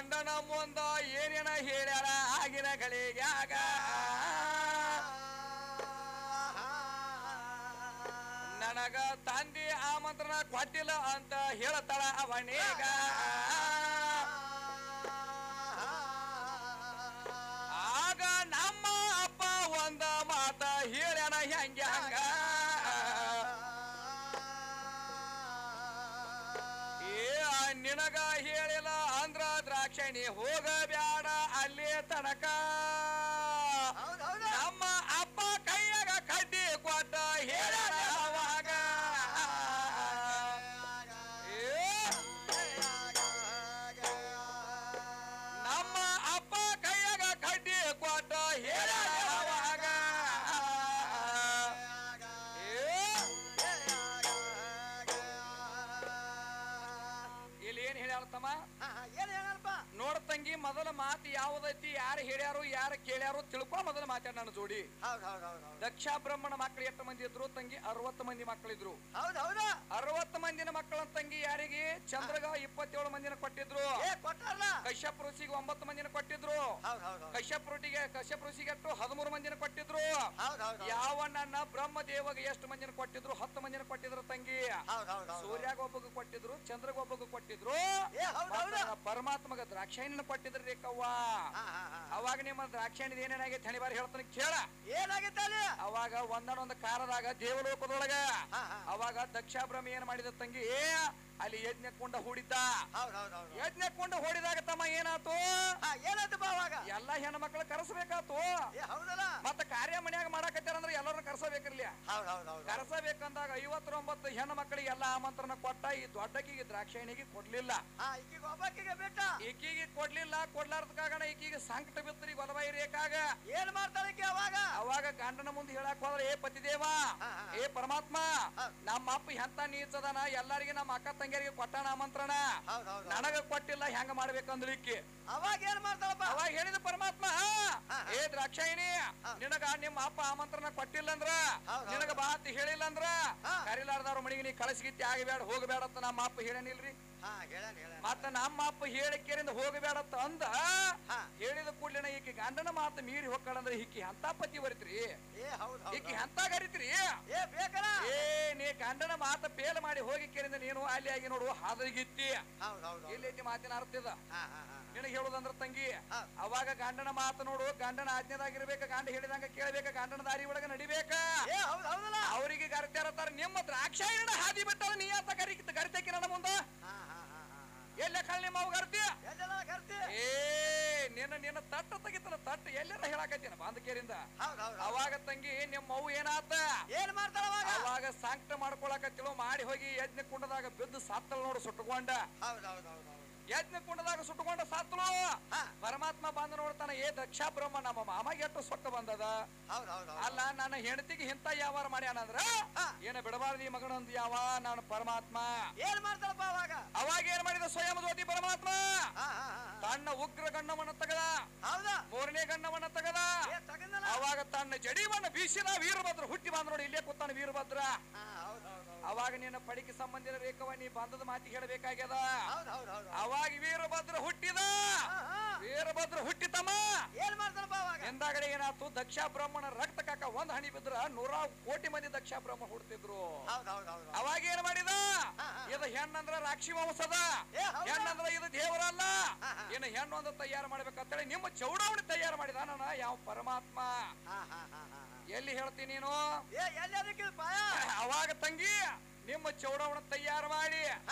ಗಂಡನ ಮುಂದ ಏನೇನ ಹೇಳ್ಯಾರ ಆಗಿನ ಗಳಿಗ್ಯಾಗ ನನಗ ತಂದಿ ಆಮಂತ್ರಣ ಕೊಟ್ಟಿಲ್ಲ ಅಂತ ಹೇಳ್ತಾಳ ಅವನೀಗ ಆಗ ನಮ್ಮ ಅಪ್ಪ ಒಂದ ಮಾತ ಹೇಳ್ಯಾನ ಹೆಂಗ ಹಂಗ ನಿನಗ ಹೇಳಿಲ್ಲ ಅಂದ್ರ ದ್ರಾಕ್ಷಣಿ ಹೋಗಬ್ಯಾಡ ಅಲ್ಲಿ ತನಕ ನಮ್ಮ ಅಪ್ಪ ಕೈಯಾಗ ಕಡ್ಡಿ ಕೊಟ್ಟ ಹೇಳ್ಯಾರ ಅವಾಗ ನಮ್ಮ ಅಪ್ಪ ಕೈಯಾಗ ಕಡ್ಡಿ ಕೊಟ್ಟ ಹೇಳ್ಯಾರ ಅವಾಗ ಇಲ್ಲಿ ಏನ್ ಹೇಳ್ಯಾರ ತಮ್ಮ ನೋಡ ತಂಗಿ ಮೊದಲ ಮಾತು ಯಾವ್ದೈತಿ ಯಾರು ಹೇಳ್ಯಾರು ಯಾರು ಕೇಳ್ಯಾರು ತಿಳ್ಕೊ ಮೊದಲ ಮಾತಾಡ ನನ್ನ ಜೋಡಿ ದಕ್ಷ ಬ್ರಹ್ಮಣ ಮಕ್ಕಳು ಎಷ್ಟು ಮಂದಿ ಇದ್ರು ತಂಗಿ 60 ಮಂದಿ ಮಕ್ಕಳಿದ್ರು 60 ಮಂದಿನ ಮಕ್ಕಳ ತಂಗಿ ಯಾರಿಗೆ ಚಂದ್ರಗ 27 ಮಂದಿನ ಕೊಟ್ಟಿದ್ರು ಕಶ್ಯಪ ಋಷಿಗೆ 9 ಮಂದಿನ ಕೊಟ್ಟಿದ್ರು ಕಶ್ಯಪ ಋಷಿಗೆ 13 ಮಂದಿನ ಕೊಟ್ಟಿದ್ರು ಯಾವ ನನ್ನ ಬ್ರಹ್ಮ ದೇವಗೆ ಎಷ್ಟು ಮಂದಿನ ಕೊಟ್ಟಿದ್ರು 10 ಮಂದಿನ ಕೊಟ್ಟಿದ್ರು ತಂಗಿ ಸೂರ್ಯಾಗ ಒಬ್ಬಗ ಕೊಟ್ಟಿದ್ರು ಚಂದ್ರಗ ಒಬ್ಬಗ ಕೊಟ್ಟಿದ್ರು ಪರಮಾತ್ಮಗ ದ್ರಾಕ್ಷಾಯಣಿನ ಕೊಟ್ಟಿದ್ರಿ ರೇಕವ್ವ ಅವಾಗ ನಿಮ್ಮ ದ್ರಾಕ್ಷಾಯಣಿ ಏನೇನಾಗೈತೆ ಹಣಿ ಬಾರಿ ಹೇಳ್ತಾನೆ ಕೇಳ ಏನಾಗೈತೆ ಅವಾಗ ಒಂದೊಂದು ಕಾರದಾಗ ದೇವಲೋಕದೊಳಗ ಅವಾಗ ದಕ್ಷ ಬ್ರಹ್ಮ ಏನ್ ಮಾಡಿದ ತಂಗಿ ಅಲ್ಲಿ ಯಜ್ಞ ಕುಂಡ ಹೂಡಿದ್ದ ಯಜ್ಞ ಕುಂಡ ಹೂಡಿದಾಗ ತಮ್ಮ ಏನಾತು ಎಲ್ಲಾ ಹೆಣ್ಣು ಮಕ್ಕಳು ಕರೆಸಬೇಕಾತು ಮತ್ತ ಕಾರ್ಯ ಮನ್ಯಾಗ ಮಾಡಾಕತ್ತಾರ ಅಂದ್ರೆ ಎಲ್ಲರನ್ನ ಕರ್ಸಬೇಕಿರ್ಲಿ ಕರ್ಸಬೇಕಂದಾಗ 59 ಹೆಣ್ಣು ಮಕ್ಕಳಿಗೆ ಎಲ್ಲಾ ಆಮಂತ್ರಣ ಕೊಟ್ಟ ಈ ದೊಡ್ಡಕಿಗೆ ದ್ರಾಕ್ಷಾಯಣಿಗೆ ಕೊಡ್ಲಿಲ್ಲ ಈಕಿಗೆ ಕೊಡ್ಲಿಲ್ಲ ಕೊಡ್ಲಾರ್ದ ಕಾರಣ ಈಕಿಗೆ ಸಂಕಟ ಬಿತ್ತರಿ ಗೊಲಬಾಯಿ ರೇಖಾಗ ಏನ್ ಮಾಡ್ತಾಳೆ ಅವಾಗ ಗಂಡನ ಮುಂದೆ ಹೇಳಕ್ ಹೋದ್ರೆ ಏ ಪತಿದೇವ ಏ ಪರಮಾತ್ಮ ನಮ್ಮ ಅಪ್ಪ ಎಂತ ನೀಚದನ ಎಲ್ಲರಿಗೆ ನಮ್ಮ ಅಕ್ಕ ತಂಗಿಯರಿಗೆ ಕೊಟ್ಟಾನ ಆಮಂತ್ರಣ ನನಗ ಕೊಟ್ಟಿಲ್ಲ ಹೆಂಗ ಮಾಡ್ಬೇಕಂದ್ಲಿಕ್ಕೆ ಅವಾಗ ಏನ್ ಮಾಡ್ತಾಳಪ್ಪ ಅವಾಗ ಹೇಳಿದ ಪರಮಾತ್ಮ ಏ ದ್ರಾಕ್ಷಾಯಿಣಿ ನಿನಗ ನಿಮ್ಮ ಅಪ್ಪ ಆಮಂತ್ರಣ ಕೊಟ್ಟಿಲ್ಲ ಅಂದ್ರ ನಿನಗ ಬಾತ್ ಹೇಳಿಲ್ಲ ಅಂದ್ರ ಕರಿಲಾರ್ದವ್ರ ಮಣಿಗೆ ನೀ ಕಳಸಿಗಿತ್ತಿ ಆಗಬೇಡ ಹೋಗಬೇಡ ಅಂತ ನಮ್ಮ ಅಪ್ಪ ಹೇಳನಿಲ್ರಿ ಮತ್ತ ನಮ್ಮ ಅಪ್ಪ ಹೇಳಿಕೆರಿಂದ ಹೋಗಬೇಡತ್ತ ಅಂದ ಹೇಳಿದ ಕೂಡ್ಲೇನ ಈಕಿ ಗಂಡನ ಮಾತು ಮೀರಿ ಹೋಗ್ಕಳಂದ್ರೆ ಈಕಿ ಅಂತ ಪತಿ ಬರಿತ್ರಿ ಈಕಿ ಅಂತ ಕರಿತ್ರಿ ಏ ನೀ ಗಂಡನ ಮಾತ ಪೇಲ್ ಮಾಡಿ ಹೋಗಿಕೆರಿಂದ ನೀನು ಅಲ್ಲಿ ಆಗಿ ನೋಡು ಹಾದರಿಗಿತ್ತಿ ಇಲ್ಲಿ ಮಾತಿನ ಅರ್ಥ ಇದ ನಿನಗೆ ಹೇಳುದಂದ್ರ ತಂಗಿ ಅವಾಗ ಗಂಡನ ಮಾತು ನೋಡು ಗಂಡನ ಆಜ್ಞೆದಾಗಿರ್ಬೇಕ ಗಂಡ ಹೇಳಿದಂಗ ಕೇಳ್ಬೇಕ ಗಂಡನ ದಾರಿ ಒಳಗ ನಡಿಬೇಕ ಅವ್ರಿಗೆ ಕರಿತಾರ ನಿಮ್ಮ ದ್ರಾಕ್ಷಾಯಣ ಹಾದಿ ಬಿಟ್ಟಾರ ನೀ ಅಂತ ಕರಿತೇಕಿ ನನ್ನ ಮುಂದ ಎಲ್ಲ ಕಳ್ಳಿ ಮಾವು ಕರ್ತಿ ಏ ನಿನ್ನ ತಟ್ಟ ತೆಗಿತಲ್ಲ ತಟ್ಟ ಎಲ್ಲರ ಹೇಳಾಕತ್ತೀನ ಬಾಂಧಕೇರಿಂದ ಅವಾಗ ತಂಗಿ ನಿಮ್ಮ ಮೌ ಏನಾತ ಏನ್ ಮಾಡ್ತಾಳ ಅವಾಗ ಸಂಕಟ ಮಾಡ್ಕೊಳಕತ್ತಿಳು ಮಾಡಿ ಹೋಗಿ ಯಜ್ಞ ಕುಂಡದಾಗ ಬಿದ್ದು ಸತ್ತಳ ನೋಡು ಸುಟ್ಟಕೊಂಡ ಯಜ್ಞ ಕುಂಡದಾಗ ಸುಟ್ಟಕೊಂಡ ಸತ್ತಳು ಪರಮಾತ್ಮ ಬಂದ ನೋಡ್ತಾನ ಏ ದಕ್ಷ ಬ್ರಹ್ಮ ನಮ್ಮ ಮಾಮಗೆ ಎಷ್ಟು ಸೊಟ್ಟ ಬಂದದ ಅಲ್ಲ ನನ್ನ ಹೆಂಡತಿಗೆ ಇಂತ ಯಾವಾರ ಮಾಡ್ಯಾನಂದ್ರ ಏನ ಬಿಡಬಾರ್ದು ಈ ಮಗನೊಂದು ಯಾವ ನಾನು ಪರಮಾತ್ಮ ಏನ್ ಮಾಡ್ತಾಳಪ್ಪ ಅವಾಗ ಏನ್ ಮಾಡಿದ ಸ್ವಯಂ ಜ್ಯೋತಿ ಪರಮಾತ್ಮ ತನ್ನ ಉಗ್ರ ಗಣ್ಣವನ್ನ ತಗದ ಮೂರನೇ ಗಣ್ಣವನ್ನ ತಗದ ಅವಾಗ ತನ್ನ ಜಡಿವನ್ನ ಬೀಸಿದ ವೀರಭದ್ರ ಹುಟ್ಟಿ ಬಂದ ನೋಡಿ ಇಲ್ಲೇ ಕೂತಾನ ವೀರಭದ್ರ ಅವಾಗ ನಿನ್ನ ಪಡಿಕೆ ಸಂಬಂಧಿತ ರೇಖವ ನೀ ಬಂದದ ಮಾತಿ ಹೇಳಬೇಕಾಗ್ಯದ ಅವಾಗ ವೀರಭದ್ರ ಹುಟ್ಟಿದ ವೀರಭದ್ರ ಹುಟ್ಟಿತಮ್ಮ ಏನ್ ಮಾಡ್ತಾನಪ್ಪ ಎಂದಾಗಡೆ ಏನಾಯ್ತು ದಕ್ಷ ಬ್ರಹ್ಮಣ ರಕ್ತ ಕಾಕ ಒಂದ್ ಹನಿ ಬಿದ್ರ 100 ಕೋಟಿ ಮಂದಿ ದಕ್ಷ ಬ್ರಹ್ಮ ಹುಡ್ತಿದ್ರು ಅವಾಗ ಏನ್ ಮಾಡಿದ ಇದು ಹೆಣ್ಣಂದ್ರ ರಾಕ್ಷಿ ವಂಶದ ಹೆಣ್ಣಂದ್ರ ಇದು ದೇವರಲ್ಲ ಇನ್ನು ಹೆಣ್ಣು ಒಂದು ತಯಾರು ಮಾಡ್ಬೇಕಂತೇಳಿ ನಿಮ್ಮ ಚೌಡಾವಣಿ ತಯಾರು ಮಾಡಿದ ನಾನು ಯಾವ ಪರಮಾತ್ಮ ಎಲ್ಲಿ ಹೇಳ್ತೀನಿ ನೀನು ಅವಾಗ ತಂಗಿ ನಿಮ್ಮ ಚೌಡವಣ ತಯಾರು ಮಾಡಿ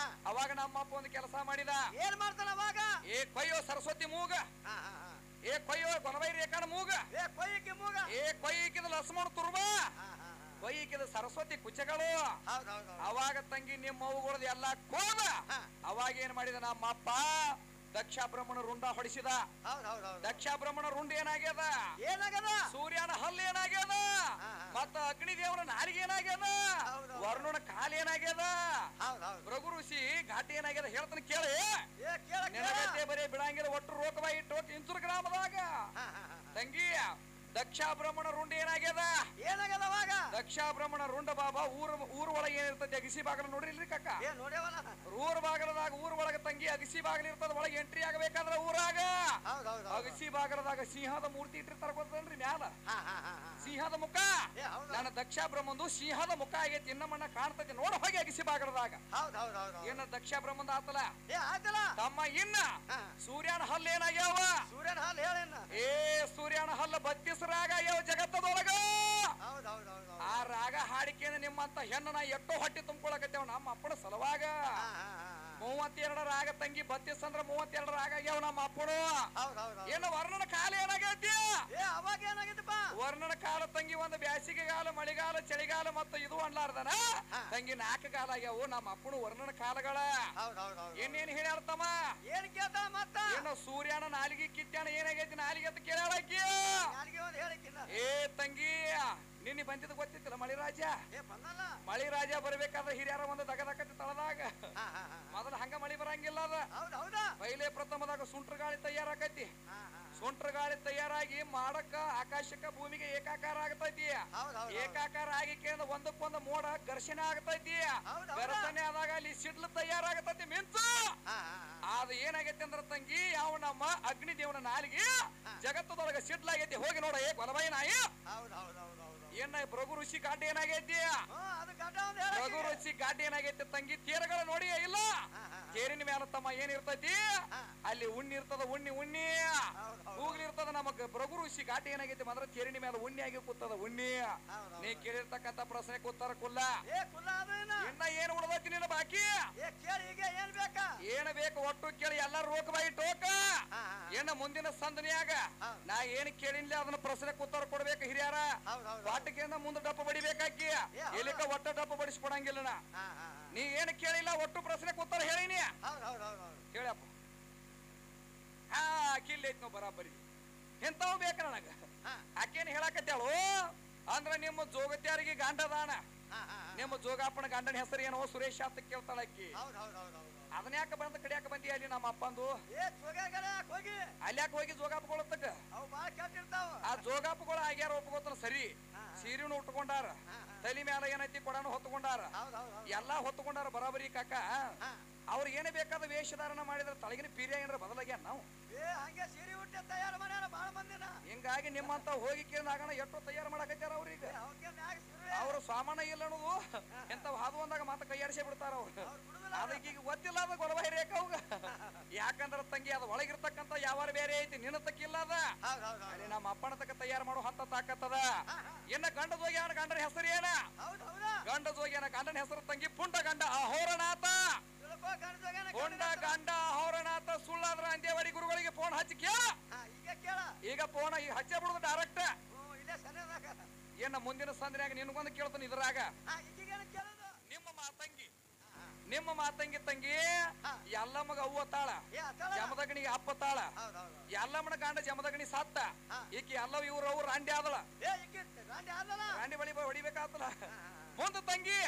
ಅವಾಗ ನಮ್ಮಪ್ಪ ಒಂದು ಕೆಲಸ ಮಾಡಿದ ಏನ್ ಮಾಡ್ತಾನ ಅವಾಗ ಏ ಕೊಯ್ಯೋ ಸರಸ್ವತಿ ಮೂಗ ಏ ಕೊಯ್ಯೋ ಗೊನಬೈ ರೇಖಾನ ಮೂಗ ಏ ಕೊಯ್ಯಿಕಿದ ಲಕ್ಷ್ಮಣ ತುರ್ಬ ಕೊಯ್ಯಿಕಿದ ಸರಸ್ವತಿ ಕುಚಗಳು ಅವಾಗ ತಂಗಿ ನಿಮ್ಮ ಅವುಗಳದ ಎಲ್ಲಾ ಕೋದ ಅವಾಗ ಏನ್ ಮಾಡಿದ ನಮ್ಮಪ್ಪ ದಕ್ಷ ಬ್ರಹ್ಮಣ ರುಂಡ ಹೊಡಿಸಿದ ದಕ್ಷ ಬ್ರಹ್ಮಣ ರುಂಡ ಏನಾಗ್ಯದ ಸೂರ್ಯನ ಹಲ್ಲು ಏನಾಗ್ಯದ ಮತ್ತ ಅಗ್ನಿ ದೇವರ ನಾಲಿಗೆ ಏನಾಗ್ಯದ ವರ್ಣನ ಕಾಲ ಏನಾಗ್ಯದ ಭೃಗು ಋಷಿ ಘಾಟಿ ಏನಾಗ್ಯದ ಹೇಳ್ತಾನೆ ಕೇಳಿ ನೆನಗತ್ತೆ ಬರೀ ಬಿಡಂಗಿಲ್ಲ ಒಟ್ಟು ರೋಕಬಾಯಿ ಇಟ್ಟು ಇಂಚೂರು ಗ್ರಾಮದಾಗ ತಂಗಿ ದಕ್ಷ ಬ್ರಹ್ಮಣ ರುಂಡ ಏನಾಗ್ಯದ ದಕ್ಷ ಬ್ರಹ್ಮಣ ರುಂಡ ಬಾಬಾ ಊರ ಒಳಗೆ ಏನಿರ್ತದೆ ಅಗಿಸಿ ಬಾಗಲ ನೋಡ್ರಿ ಇಲ್ರಿ ಕಕ್ಕ ಊರ ಬಾಗಲದಾಗ ಊರ ಒಳಗ ತಂಗಿ ತಂಗಿ ಅಗಸಿ ಬಾಗಿಲು ಇರ್ತದ ಒಳಗೆ ಎಂಟ್ರಿ ಆಗಬೇಕಾದ್ರ ಊರಾಗ ಹೌದ್ ಹೌದ್ ಹೌದ್ ಅಗಸಿ ಬಾಗಲದಾಗ ಸಿಂಹದ ಮೂರ್ತಿ ಇಟ್ಟಿರ್ತಾರ ಗೊತ್ತಲ್ರಿ ಮ್ಯಾಲ ಸಿಂಹದ ಮುಖ ನನ್ನ ದಕ್ಷ ಬ್ರಹ್ಮಂದು ಸಿಂಹದ ಮುಖ ಆಗೈತಿ ಇನ್ನಮಣ್ಣ ಕಾಣ್ತೈತಿ ನೋಡ ಹೋಗಿ ಅಗಸಿ ಬಾಗಲದಾಗ ಹೌದ್ ಹೌದ್ ಹೌದ್ ಏನ ದಕ್ಷ ಬ್ರಹ್ಮಂದ ಆತಲ ಆಯ್ತಲ್ಲ ತಮ್ಮ ಇನ್ನ ಸೂರ್ಯನ ಹಲ್ಲ ಏನಾಗ್ಯಾವ ಸೂರ್ಯನ ಹಾಲು ಹೇಳೇನ ಏ ಸೂರ್ಯನ ಹಲ್ಲ 32 ರಾಗ ಆಗ್ಯಾವ ಜಗತ್ತದೊಳಗ ಹೌದ್ ಹೌದ್ ಹೌದ್ ಆ ರಾಗ ಹಾಡಿಕೆಯಿಂದ ನಿಮ್ಮಂತ ಹೆಣ್ಣನ ಎಷ್ಟೋ ಹೊಟ್ಟೆ ತುಂಬ್ಕೊಳಕತ್ತೇವ ನಮ್ಮ ಅಪ್ಪನ ಸಲುವಾಗ 32 ರಾಗ ತಂಗಿ 32 ಅಂದ್ರ 32 ರಾಗ ಆಗ್ಯಾವ ನಮ್ಮ ಅಪ್ಪನು ಏನು ವರ್ಣನ ಕಾಲ ಏನಾಗೈತಿ ಅವಾಗ ಏನಾಗೈತಪ್ಪ ವರ್ಣನ ಕಾಲ ತಂಗಿ ಒಂದು ಬ್ಯಾಸಿಗೆಗಾಲ ಮಳೆಗಾಲ ಚಳಿಗಾಲ ಮತ್ತ ಇದು ಅನ್ಲಾರ್ದನ ತಂಗಿ 4 ಕಾಲ ಆಗ್ಯಾವು ನಮ್ಮ ಅಪ್ಪನು ವರ್ಣನ ಕಾಲಗಳ ಏನೇನ್ ಹೇಳ್ಯಾರ್ತಮ್ಮ ಏನ್ ಕೇಳ್ತಾಳ ಮತ್ತ ಏನು ಸೂರ್ಯನ ನಾಲಿಗೆ ಕಿತ್ಯಾನ ಏನಾಗೈತಿ ನಾಲಿಗೆ ಅಂತ ಕೇಳಾಕಿ ಏ ತಂಗಿ ನಿನ್ನೆ ಬಂದಿದ್ದು ಗೊತ್ತಿತ್ತಿಲ್ಲ ಮಳಿರಾಜ ಮಳಿರಾಜ ಬರ್ಬೇಕಾದ್ರೆ ಹಿರಿಯರ ಒಂದು ದಗದಕತಿ ತಳದಾಗ ಮೊದಲ ಹಂಗ ಮಳಿ ಬರಂಗಿಲ್ಲ ಅದ ಪೈಲೆ ಪ್ರಥಮದಾಗ ಸುಂಟ್ರ ಗಾಳಿ ತಯಾರಾಕೈತಿ ಸುಂಟ್ರ ಗಾಳಿ ತಯಾರಾಗಿ ಮಾಡಕ್ಕ ಆಕಾಶಕ್ಕ ಭೂಮಿಗೆ ಏಕಾಕಾರ ಆಗತೈತಿ ಏಕಾಕಾರ ಆಗಿಕೆ ಒಂದಕ್ಕೊಂದು ಮೋಡ ಘರ್ಷಣೆ ಆಗತೈತಿ ಘರ್ಷಣೆ ಆದಾಗ ಅಲ್ಲಿ ಸಿಡ್ಲು ತಯಾರಾಗತೈತಿ ಮಿಂಚು ಅದು ಏನಾಗೈತಿ ಅಂದ್ರ ತಂಗಿ ಯಾವ ನಮ್ಮ ಅಗ್ನಿ ದೇವನ ನಾಲಿಗೆ ಜಗತ್ತದೊಳಗ ಸಿಡ್ಲಾಗೈತಿ ಹೋಗಿ ನೋಡ ಏ ಕೊಲಬಾಯಿ ನಾಯಿ ಏನ ಭೃಗು ಋಷಿ ಗಾಡ್ಡ ಏನಾಗೈತಿ ಭೃಗು ಋಷಿ ಗಾಡ್ಡ ಏನಾಗೈತಿ ತಂಗಿ ತೇರಗಳ ನೋಡಿ ಇಲ್ಲ ತೇರಿನ ಮೇಲೆ ತಮ್ಮ ಏನಿರ್ತೈತಿ ಅಲ್ಲಿ ಉಣ್ಣಿ ಇರ್ತದ ಉಣ್ಣಿ ಹೂಗ್ಲಿರ್ತದ ನಮಗ ಭೃಗು ಋಷಿ ಗಾಡ್ಡ ಏನಾಗೈತಿ ಮಾತ್ರ ತೇರಿನ ಮೇಲೆ ಉಣ್ಣಿ ಆಗಿ ಕೂತದ ಉಣ್ಣಿ ನೀ ಕೇಳಿರ್ತಕ್ಕಂತ ಪ್ರಶ್ನೆ ಕೂತಾರ ಕುಲ್ಲ ಇನ್ನ ಏನ್ ಉಳ್ದೈತಿ ನಿನ್ನ ಬಾಕಿ ಏನ್ ಬೇಕು ಒಟ್ಟು ಕೇಳಿ ಎಲ್ಲಾರು ರೋಕ ಬಾಯಿ ಟೋಕ ಏನ ಮುಂದಿನ ಸಂದನಿಯಾಗ ನಾ ಏನ್ ಕೇಳಿನ್ಲಿ ಅದನ್ನ ಪ್ರಶ್ನೆ ಕೂತಾರ ಕೊಡ್ಬೇಕು ಹಿರಿಯಾರ ಪಾಟಕಿಂದ ಮುಂದೆ ಡಪ್ಪ ಬಡಿಬೇಕಾಕಿ ಎಲ್ಲಿಕ ಒಟ್ಟ ಡಪ್ಪ ಬಡಿಸ್ಕೊಡಂಗಿಲ್ಲ ನೀ ಏನ್ ಕೇಳಿಲ್ಲ ಒಟ್ಟು ಪ್ರಶ್ನೆ ಕೂತಾರ ಹೇಳಿನಿ ಕೇಳಪ್ಪ ಹಾ ಕಿಲ್ಲ ಐತ್ ನಾವು ಬರಾಬರಿ ಎಂತಾವ್ ಬೇಕ ನನಗ ಆಕೇನ್ ಹೇಳಾಕತ್ಯಾಳು ಅಂದ್ರ ನಿಮ್ಮ ಜೋಗತ್ಯಾರಿಗೆ ಗಂಡದಾನ ನಿಮ್ಮ ಜೋಗಾಪನ ಗಂಡನ ಹೆಸರು ಏನೋ ಸುರೇಶ್ ಅಂತ ಕೇಳ್ತಾಳ ಅಕ್ಕಿ ಅದನ್ನ ಯಾಕ ಬಂದ ಕಡಿಯಾಕ ಬಂದಿ ಅಲ್ಲಿ ನಮ್ಮ ಅಪ್ಪಂದು ಅಲ್ಲಿ ಯಾಕೆ ಹೋಗಿ ಜೋಗಾಪಗೊಳತ್ತಕ್ಕ ಆ ಜೋಗಾಪಗಳು ಆಗ್ಯಾರ ಒಪ್ಕೋತಾನ ಸರಿ ಸೀರೆನು ಉಟ್ಕೊಂಡಾರ ತಲಿ ಮ್ಯಾಲ ಏನೈತಿ ಕೊಡಾನು ಹೊತ್ಕೊಂಡಾರ ಎಲ್ಲಾ ಹೊತ್ಕೊಂಡಾರ ಬರಾಬರಿ ಕಾಕ ಅವ್ರ ಏನೇ ಬೇಕಾದ ವೇಷಧಾರಣ ಮಾಡಿದ್ರ ತಳಗಿನ ಪೀರಿಯ ಏನಾರ ಬದಲಾಗ್ಯಾನ ನಾವು ಹಿಂಗಾಗಿ ನಿಮ್ಮಂತ ಹೋಗಿ ಕೇಳಿದಾಗಣ ಎಷ್ಟೋ ತಯಾರು ಮಾಡಕತ್ತಾರ ಅವ್ರೀಗ ಅವ್ರ ಸಾಮಾನ ಇಲ್ಲ ಅನ್ನೋದು ಎಂತ ಹಾದು ಅಂದಾಗ ಮಾತ ಕೈಯಾಡಿಸಿ ಬಿಡ್ತಾರ ಅವ್ರು ಅದಕ್ಕೆ ಈಗ ಗೊತ್ತಿಲ್ಲ ಅದ ಗೊಲಬಾಯಿ ರೇಖ ಅವಾಗ ಯಾಕಂದ್ರ ತಂಗಿ ಅದ ಒಳಗಿರ್ತಕ್ಕಂತ ಯಾವಾರ ಬೇರೆ ಐತಿ ನಿನ್ನ ತಕ್ಕಿಲ್ಲ ಅದ ಅಲ್ಲಿ ನಮ್ಮ ಅಪ್ಪನ ತಕ್ಕ ತಯಾರು ಮಾಡೋ ಹಂತ ತಾಕತ್ತದ ಇನ್ನ ಗಂಡ ಜೋಗ್ಯಾನ ಗಂಡನ ಹೆಸರು ಏನ ಗಂಡ ಜೋಗ್ಯಾನ ಗಂಡನ ಹೆಸರು ತಂಗಿ ಪುಂಡ ಗಂಡ ಅಹೋರನಾಥ ಪುಂಡ ಗಂಡ ಅಹೋರನಾಥ ಸುಳ್ಳಾದ್ರ ಅಂದೇವಾಡಿ ಗುರುಗಳಿಗೆ ಫೋನ್ ಹಚ್ಚಿ ಕೇಳ ಈಗ ಫೋನ್ ಈಗ ಹಚ್ಚೇ ಬಿಡುದು ಡೈರೆಕ್ಟ್ ಏನ ಮುಂದಿನ ಸಂದಿನಾಗ ನಿನ್ಗೊಂದು ಕೇಳ್ತಾನ ಇದ್ರಾಗ ನಿಮ್ಮ ಮಾತಂಗಿ ತಂಗಿ ಎಲ್ಲಮ್ಮಗ ಅವ್ವ ತಾಳ ಜಮದಗಣಿಗೆ ಅಪ್ಪ ತಾಳ ಎಲ್ಲಮ್ಮನ ಗಂಡ ಜಮದಗಣಿ ಸತ್ತ ಈಕಿ ಎಲ್ಲ ಇವ್ರ ಅವ್ರ ರಾಂಡಿ ಆದಳ ರಾಂಡಿ ಬಳಿ ಹೊಡಿಬೇಕಾತಲ್ಲ ಮುಂದ ತಂಗಿ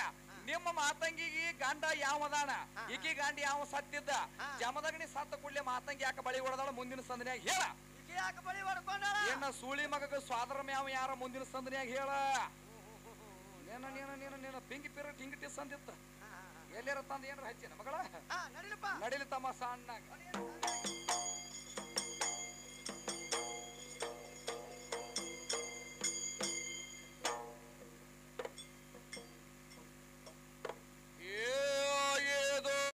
ನಿಮ್ಮ ಮಾತಂಗಿಗೆ ಗಂಡ ಯಾವದಾನ ಈಕಿ ಗಂಡ ಯಾವ ಸತ್ತಿದ್ದ ಜಮದಗಣಿ ಸತ್ತ ಕೂಡ್ಲೆ ಮಾತಂಗಿ ಯಾಕ ಬಳಿ ಹೊಡೆದಾಳ ಮುಂದಿನ ಸಂದಿನಾಗ ಹೇಳ ಏನ ಸೂಳಿ ಮಗಗ ಸ್ವಾದರ ಮ್ಯಾವ ಯಾರ ಮುಂದಿನ ಸಂದನ್ಯಾಗ ಹೇಳ ನೀನ ಪಿಂಗಿ ಪಿರ ಟಿಂಗಿ ಟಿಸ್ ಅಂದಿತ್ತ ಎಲ್ಲಾರ ತಂದ ಏನಾರ ಹಚ್ಚಿನ ಮಗಳ ನಡಿಲಿ ತಮ್ಮ ಸಣ್ಣಾಗ